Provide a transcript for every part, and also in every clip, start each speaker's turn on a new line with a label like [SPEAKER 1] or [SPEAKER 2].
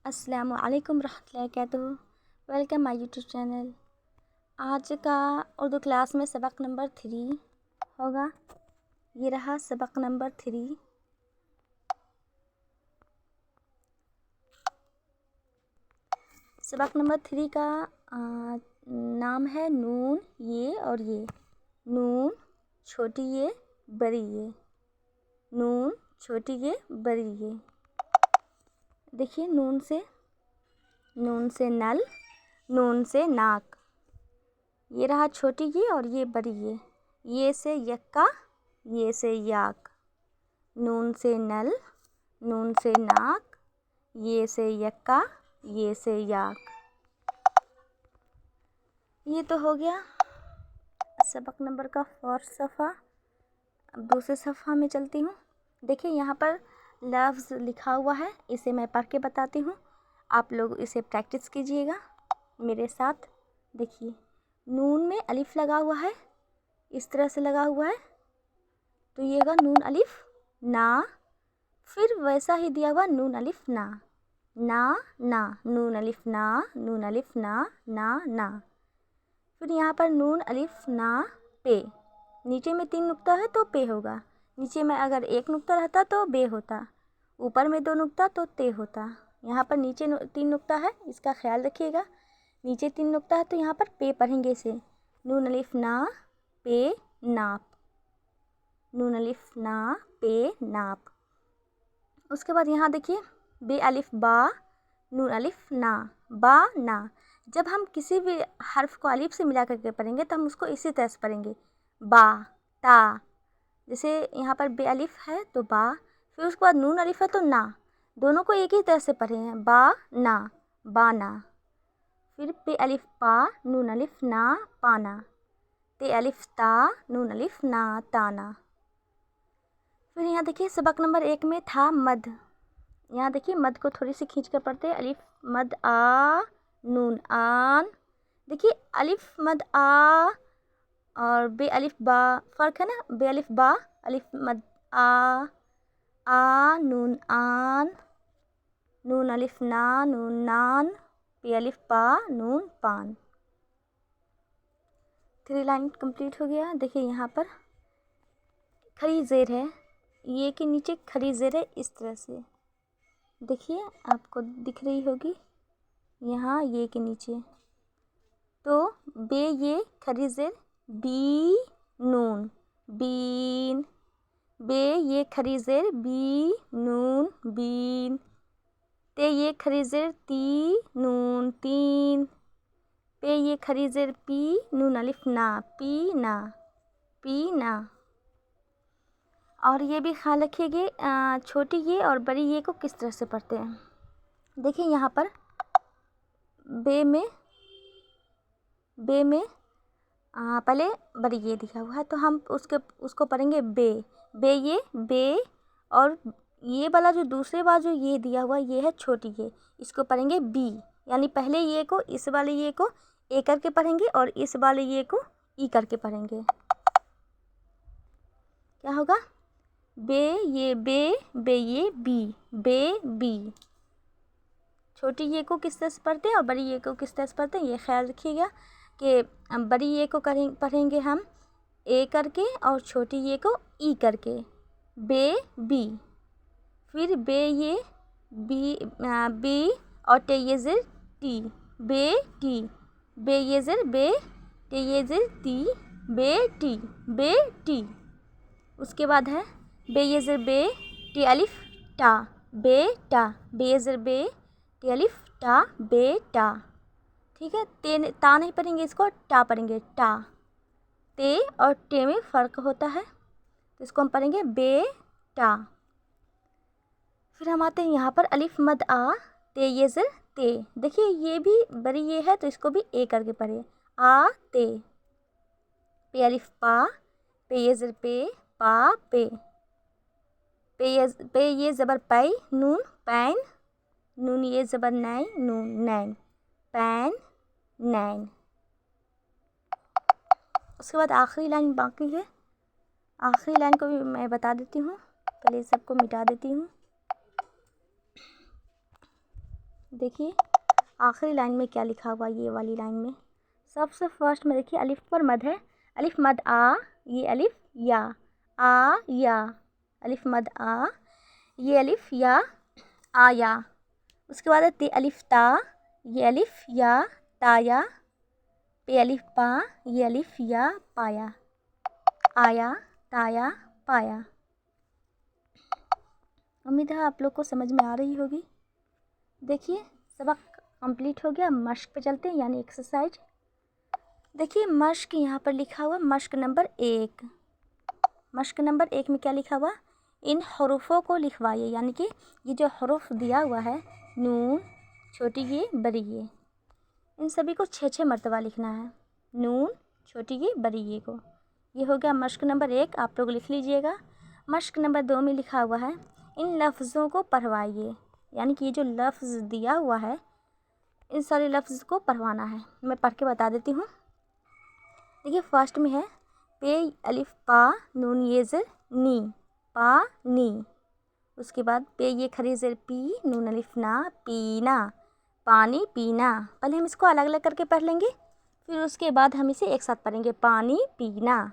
[SPEAKER 1] अस्सलामु अलैकुम रहमतुल्लाहि वबरकातुहू। Welcome my YouTube channel. आज का उर्दू क्लास में सबक नंबर 3 होगा। ये रहा सबक नंबर 3। सबक नंबर 3 का नाम है नून ये और ये। नून छोटी ये बड़ी ये। नून छोटी ये बड़ी ये। देखिए नून से नल, नून से नाक। ये रहा छोटी ये और ये बड़ी ये से यक्का, ये से याक। नून से नल, नून से नाक, ये से यक्का, ये से याक। ये तो हो गया सबक नंबर का फर्स्ट सफ़ा। अब दूसरे सफ़ा में चलती हूँ। देखिए यहाँ पर लफ्ज़ लिखा हुआ है, इसे मैं पढ़ के बताती हूँ। आप लोग इसे प्रैक्टिस कीजिएगा मेरे साथ। देखिए नून में अलिफ लगा हुआ है, इस तरह से लगा हुआ है, तो ये होगा नून अलिफ ना। फिर वैसा ही दिया हुआ नून अलिफ ना, नून अलिफ ना, नून अलिफ ना, ना। फिर यहाँ पर नून अलिफ ना पे। नीचे में 3 नुक्ता है तो पे होगा। नीचे में अगर 1 नुक्ता रहता तो बे होता। ऊपर में 2 नुक्ता तो ते होता। यहाँ पर नीचे 3 नुक्ता है, इसका ख्याल रखिएगा। नीचे 3 नुक्ता है तो यहाँ पर पे पढ़ेंगे इसे। नून अलिफ ना पे नाप। नून अलिफ ना पे नाप। उसके बाद यहाँ देखिए बे अलिफ बा, नून अलिफ ना, बा ना। जब हम किसी भी हर्फ को अलिफ से मिला करके पढ़ेंगे तो हम उसको इसी तरह से पढ़ेंगे, बा ता। जैसे यहाँ पर बे अलिफ है तो बा, फिर उसके बाद नून अलिफ है तो ना। दोनों को एक ही तरह से पढ़े हैं, बा ना। फिर पे अलिफ पा, नून अलिफ ना, पाना। ते अलिफ ता, नून अलिफ ना, ताना। फिर यहाँ देखिए सबक नंबर 1 में था मद। यहाँ देखिए मद को थोड़ी सी खींच कर पढ़ते हैं। अलिफ मद आ, नून आन। देखिए अलिफ मद आ और बे अलिफ बा फ़र्क है ना। बे अलिफ बा, अलिफ मद आ नून आन, नून अलिफ ना, नून नान, पे अलिफ पा, नून पान। 3 लाइन कंप्लीट हो गया। देखिए यहाँ पर खड़ी ज़ेर है, ये के नीचे खड़ी ज़ेर है इस तरह से। देखिए आपको दिख रही होगी यहाँ ये के नीचे। तो बे ये खड़ी ज़ेर बी नून बीन। बे ये खड़ी ज़ेर बी नून बीन। ते ये खड़ी ज़ेर ती नून तीन। पे ये खड़ी ज़ेर पी, नून अलिफ ना, पी ना। और ये भी ख्याल रखिएगा छोटी ये और बड़ी ये को किस तरह से पढ़ते हैं। देखिए यहाँ पर बे में पहले बड़ी ये दिखा हुआ है तो हम उसको पढ़ेंगे बे ये बे। और ये वाला जो दूसरे वाला जो ये दिया हुआ ये है छोटी ये, इसको पढ़ेंगे बी। यानी पहले ये को इस वाले ये को ए करके पढ़ेंगे और इस वाले ये को ई करके पढ़ेंगे। क्या होगा बे ये बी। छोटी ये को किस तरह से पढ़ते हैं और बड़ी ये को किस तरह से पढ़ते हैं, ये ख्याल रखिएगा कि बड़ी ये को पढ़ेंगे हम ए करके और छोटी ये को ई करके, बे बी। फिर बे ये बी और टे ये ज़ेर टी, बे टी। बे ये ज़ेर बे, टे ये ज़ेर ती, बे टी। उसके बाद है बे ये ज़ेर बे, टे अलिफ टा, बेटा। बे ये ज़ेर बे, टे अलिफ टा, बेटा। ठीक है, ता नहीं पढ़ेंगे, इसको टा पढ़ेंगे, टा। ते और टे में फ़र्क होता है तो इसको हम पढ़ेंगे बेटा। फिर हम आते हैं यहाँ पर अलिफ मद आ, ते ये ज़ेर ते। देखिए ये भी बड़ी ये है तो इसको भी ए करके पढ़े, आ ते। पे अलिफ पा, पे ये ज़ेर पे, पा पे। पे ये ज़बर पै, नून पैन। नून ये ज़बर नै, नून नैन, पैन नैन। उसके बाद आखिरी लाइन बाकी है। आखिरी लाइन को भी मैं बता देती हूँ। पहले सबको मिटा देती हूँ। देखिए आखिरी लाइन में क्या लिखा हुआ, ये वाली लाइन में सबसे फर्स्ट में देखिए अलिफ पर मद है, अलिफ मद आ, ये अलिफ या, आ या, अलिफ मद आ, ये अलिफ या, आया। उसके बाद है ते अलिफ ता, ये अलिफ या, ताया। पे अलिफ पा, ये अलिफ या, पाया। आया, ताया, पाया। उम्मीद है आप लोग को समझ में आ रही होगी। देखिए सबक कंप्लीट हो गया, मश्क पे चलते हैं यानी एक्सरसाइज। देखिए मश्क यहाँ पर लिखा हुआ मश्क नंबर 1। मश्क नंबर 1 में क्या लिखा हुआ, इन हरूफों को लिखवाइए, यानी कि ये जो हरूफ दिया हुआ है, नून छोटी ये बड़ी ये, इन सभी को 6 मरतबा लिखना है, नून छोटी ये बड़ी ये को। ये हो गया मश्क नंबर 1, आप लोग लिख लीजिएगा। मश्क नंबर 2 में लिखा हुआ है इन लफ्ज़ों को पढ़वाइए, यानी कि ये जो लफ्ज़ दिया हुआ है इन सारे लफ्ज़ को पढ़वाना है। मैं पढ़ के बता देती हूँ। देखिए फर्स्ट में है पे अलिफ पा नून ये ज़र नी, पा नी। उसके बाद पे ये खरी ज़र पी नून अलिफ ना, पीना, पानी पीना। पहले हम इसको अलग अलग करके पढ़ लेंगे, फिर उसके बाद हम इसे एक साथ पढ़ेंगे, पानी पीना।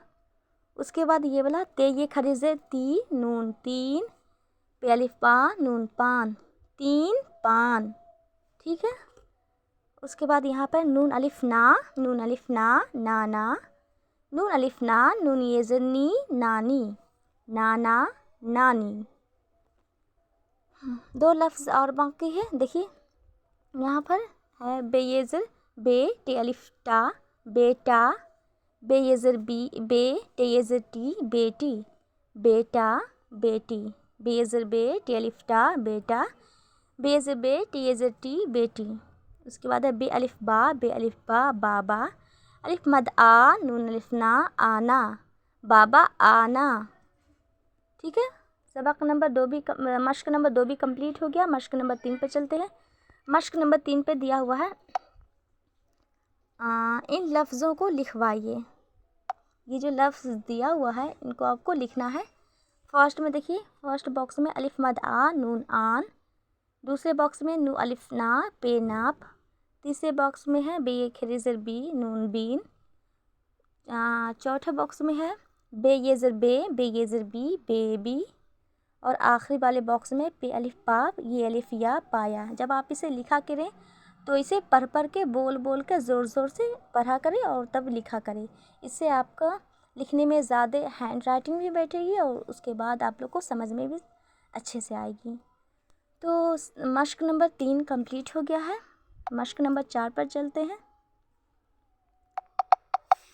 [SPEAKER 1] उसके बाद ये वाला ते ये खरी ज़र ती नून तीन, पे अलिफ पा नून पान, तीन पान। ठीक है। उसके बाद यहाँ पर नून अलिफ ना, नून अलिफ ना, नाना, नून अलिफ ना, नून ये ज़नी, नानी, नाना, नानी। 2 लफ्ज़ और बाकी है। देखिए यहाँ पर है बे ये ज़र बे, टे अलिफ टा, बेटा, बे ये ज़र बी, बे टे ये ज़र टी, बेटी, बेटा, बेटी, बे ये ज़र बे, टे अलिफ टा, बेटा, बे ये ज़र बे, टे ये ज़र टी, बेटी। उसके बाद है बे अलिफ बा, बाबा, अलिफ मद आ, नून अलिफ ना, आना, बाबा आना। ठीक है। सबक नंबर 2 भी मश्क नंबर 2 भी कंप्लीट हो गया। मश्क नंबर 3 पे चलते हैं। मश्क नंबर 3 पे दिया हुआ है इन लफ्ज़ों को लिखवाइए। ये जो लफ्ज़ दिया हुआ है इनको आपको लिखना है। फर्स्ट में देखिए फर्स्ट बॉक्स में अलिफ मद आ नून आन, दूसरे बॉक्स में नू अलिफ ना पे नाप, तीसरे बॉक्स में है बे खरी ज़र बी नून बीन, चौथे बॉक्स में है बे ये ज़र बी बेबी, और आखिरी वाले बॉक्स में पे अलिफ पाप ये अलिफ या पाया। जब आप इसे लिखा करें तो इसे पढ़ के बोल के ज़ोर ज़ोर से पढ़ा करें और तब लिखा करें। इससे आपका लिखने में ज़्यादा हैंड राइटिंग भी बैठेगी और उसके बाद आप लोग को समझ में भी अच्छे से आएगी। तो मश्क नंबर 3 कंप्लीट हो गया है। मश्क नंबर 4 पर चलते हैं।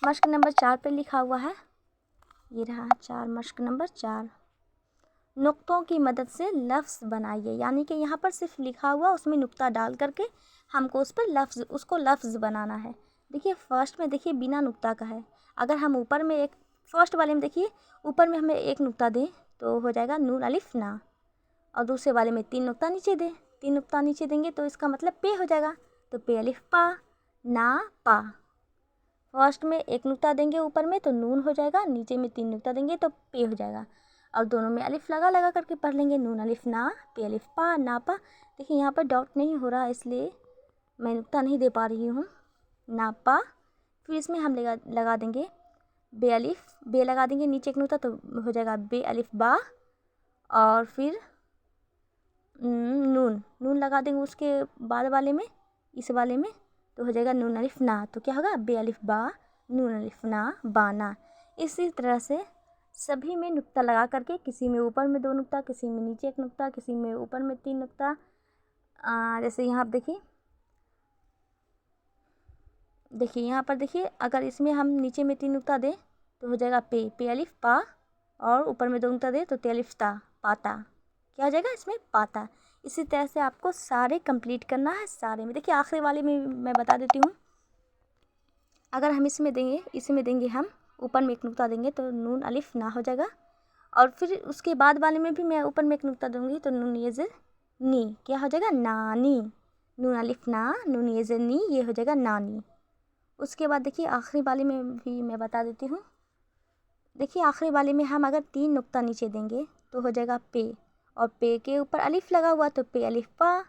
[SPEAKER 1] मश्क नंबर 4 पर लिखा हुआ है, ये रहा 4 मश्क नंबर 4, नुक्तों की मदद से लफ्ज़ बनाइए। यानी कि यहाँ पर सिर्फ लिखा हुआ उसमें नुक्ता डाल करके हमको उस पर उसको लफ्ज़ बनाना है। देखिए फर्स्ट में देखिए बिना नुक्ता का है। अगर हम ऊपर में एक फर्स्ट वाले में देखिए ऊपर में हमें एक नुक्ता दें तो हो जाएगा नून अलिफ ना, और दूसरे वाले में 3 नुक्ता नीचे दें, 3 नुक्ता नीचे देंगे तो इसका मतलब पे हो जाएगा, तो पे अलिफ पा ना पा। फर्स्ट में एक नुक्ता देंगे ऊपर में तो नून हो जाएगा, नीचे में 3 नुक्ता देंगे तो पे हो जाएगा, और दोनों में अलिफ लगा करके पढ़ लेंगे, नून अलिफ ना पे अलिफ पा ना पा। देखिए यहाँ पर डाउट नहीं हो रहा इसलिए मैं नुक्ता नहीं दे पा रही हूँ, ना पा। फिर इसमें हम लगा देंगे बे अलिफ, बे लगा देंगे नीचे एक नुक्ता तो हो जाएगा बे अलिफ बा, और फिर नून लगा देंगे उसके बाद वाले में, इस वाले में तो हो जाएगा नून अलिफ ना, तो क्या होगा बे अलिफ बा नून अलिफ ना बाना। इसी तरह से सभी में नुक्ता लगा करके, किसी में ऊपर में 2 नुक्ता, किसी में नीचे 1 नुक्ता, किसी में ऊपर में 3 नुक्ता। जैसे यहाँ आप देखिए यहाँ पर देखिए अगर इसमें हम नीचे में 3 नुक्ता दें तो हो जाएगा पे अलिफ पा, और ऊपर में 2 नुक्ता दें तो ते अलिफ ता पाता। क्या हो जाएगा इसमें पाता। इसी तरह से आपको सारे कंप्लीट करना है। सारे में देखिए आखिरी वाले में मैं बता देती हूँ, अगर हम इसमें देंगे हम ऊपर में 1 नुक्ता देंगे तो नून अलिफ ना हो जाएगा, और फिर उसके बाद वाले में भी मैं ऊपर में 1 नुक्ता दूंगी तो नून ये ज़र नी, क्या हो जाएगा नानी, नून अलिफ ना नून ये ज़र नी, ये हो जाएगा नानी। उसके बाद देखिए आखिरी वाले में भी मैं बता देती हूँ। देखिए आखिरी वाले में हम अगर 3 नुक्ता नीचे देंगे तो हो जाएगा पे, और पे के ऊपर अलिफ लगा हुआ तो पे अलिफ पा,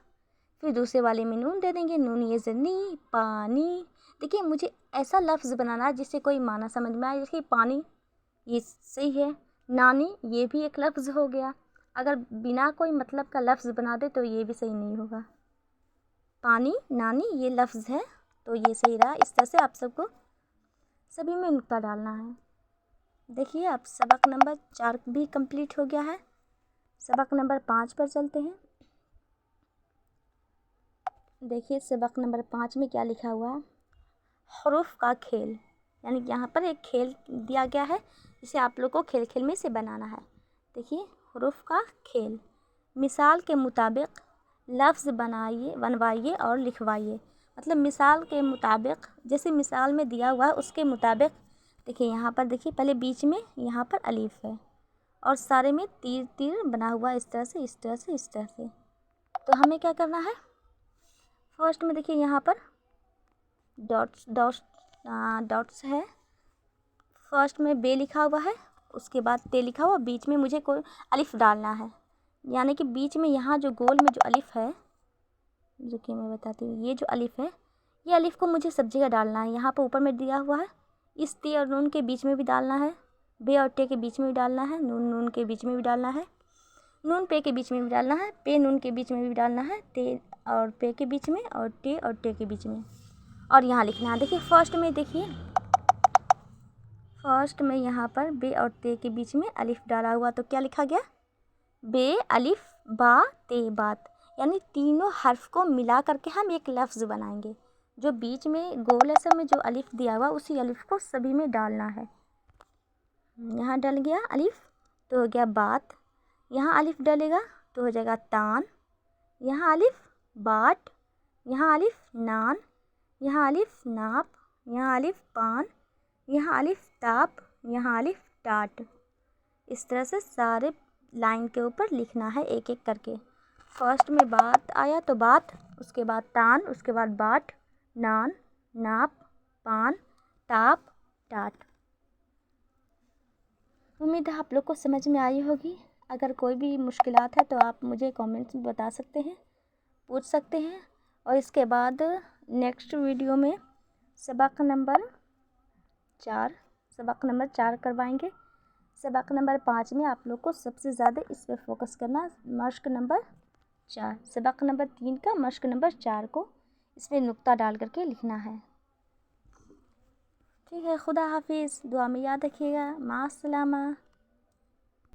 [SPEAKER 1] फिर दूसरे वाले में नून दे देंगे, नून ये ज़नी, पानी। देखिए मुझे ऐसा लफ्ज़ बनाना है जिससे कोई माना समझ में आए। जैसे पानी, ये सही है। नानी, ये भी एक लफ्ज़ हो गया। अगर बिना कोई मतलब का लफ्ज़ बना दे तो ये भी सही नहीं होगा। पानी, नानी ये लफ्ज़ है तो ये सही रहा। इस तरह से आप सबको सभी में नुक्ता डालना है। देखिए अब सबक नंबर 4 भी कंप्लीट हो गया है। सबक नंबर 5 पर चलते हैं। देखिए सबक नंबर 5 में क्या लिखा हुआ है। हरूफ का खेल, यानी कि यहाँ पर एक खेल दिया गया है जिसे आप लोग को खेल खेल में से बनाना है। देखिए हरूफ का खेल, मिसाल के मुताबिक लफ्ज़ बनवाइए और लिखवाइए। मतलब मिसाल के मुताबिक, जैसे मिसाल में दिया हुआ है उसके मुताबिक। देखिए यहाँ पर देखिए पहले बीच में यहाँ पर अलीफ है और सारे में तीर तीर बना हुआ इस तरह से, इस तरह से, इस तरह से। तो हमें क्या करना है, फर्स्ट में देखिए यहाँ पर डॉट्स है। फर्स्ट में बे लिखा हुआ है, उसके बाद ते लिखा हुआ, बीच में मुझे कोई अलिफ डालना है। यानी कि बीच में यहाँ जो गोल में जो अलिफ है, जो कि मैं बताती हूँ, ये जो अलिफ है, ये अलिफ को मुझे सब जगह डालना है। यहाँ पर ऊपर में दिया हुआ है, इस ते और नून के बीच में भी डालना है, बे और टे के बीच में भी डालना है, नून के बीच में भी डालना है, नून पे के बीच में भी डालना है, पे नून के बीच में भी डालना है, ते और पे के बीच में, और टे के बीच में, और यहाँ लिखना है। देखिए फर्स्ट में, देखिए फर्स्ट में यहाँ पर बे और ते के बीच में अलिफ डाला हुआ, तो क्या लिखा गया, बे अलिफ बा ते बात। यानी तीनों हर्फ को मिला करके हम एक लफ्ज़ बनाएंगे। जो बीच में गोल ऐसा में जो अलिफ दिया हुआ, उसी अलिफ को सभी में डालना है। यहाँ डल गया अलिफ तो हो गया बात, यहाँ अलिफ डलेगा तो हो जाएगा तान, यहाँ अलिफ बाट, यहाँ अलिफ नान, यहाँ अलिफ नाप, यहाँ अलिफ पान, यहाँ अलिफ ताप, यहाँ अलिफ टाट। इस तरह से सारे लाइन के ऊपर लिखना है एक एक करके। फर्स्ट में बात आया तो बात, उसके बाद तान, उसके बाद बाट, नान, नाप, पान, ताप, टाट। उम्मीद है आप लोग को समझ में आई होगी। अगर कोई भी मुश्किलात है तो आप मुझे कमेंट्स में बता सकते हैं, पूछ सकते हैं। और इसके बाद नेक्स्ट वीडियो में सबक नंबर 4 करवाएंगे। सबक नंबर 5 में आप लोग को सबसे ज़्यादा इस पर फोकस करना, मश्क नंबर 4। सबक नंबर 3 का मश्क नंबर 4 को इसमें नुक्ता डाल करके लिखना है। ठीक है, खुदा हाफिज़, दुआ में याद रखिएगा, मास्सलामा।